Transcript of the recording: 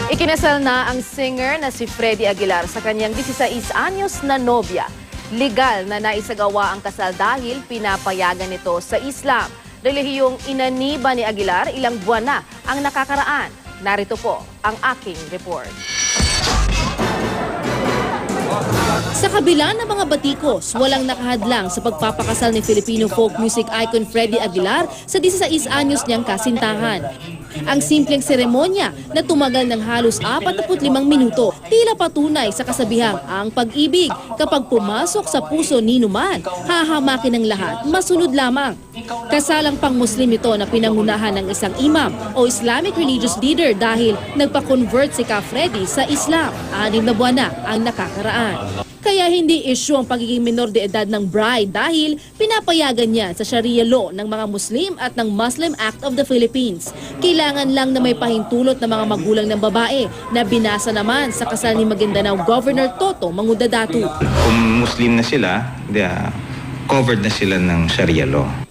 Ikinasal na ang singer na si Freddy Aguilar sa kanyang 16 anyos na nobya. Legal na naisagawa ang kasal dahil pinapayagan nito sa Islam. Relihiyong inaniba ni Aguilar ilang buwan na ang nakakaraan. Narito po ang aking report. Sa kabila ng mga batikos, walang nakahadlang sa pagpapakasal ni Filipino folk music icon Freddy Aguilar sa 16 anyos niyang kasintahan. Ang simpleng seremonya na tumagal ng halos 45 minuto, tila patunay sa kasabihang ang pag-ibig. Kapag pumasok sa puso ni numan, hahamakin ng lahat, masunod lamang. Kasalang pang-Muslim ito na pinangunahan ng isang imam o Islamic religious leader dahil nagpa-convert si Ka Freddy sa Islam. 6 na buwan na ang nakakaraan. Kaya hindi issue ang pagiging minor de edad ng bride dahil pinapayagan niya sa Sharia law ng mga Muslim at ng Muslim Act of the Philippines. Kailangan lang na may pahintulot ng mga magulang ng babae na binasa naman sa kasal ni Maguindanao Governor Toto Mangudadatu. Kung Muslim na sila, covered na sila ng Sharia law.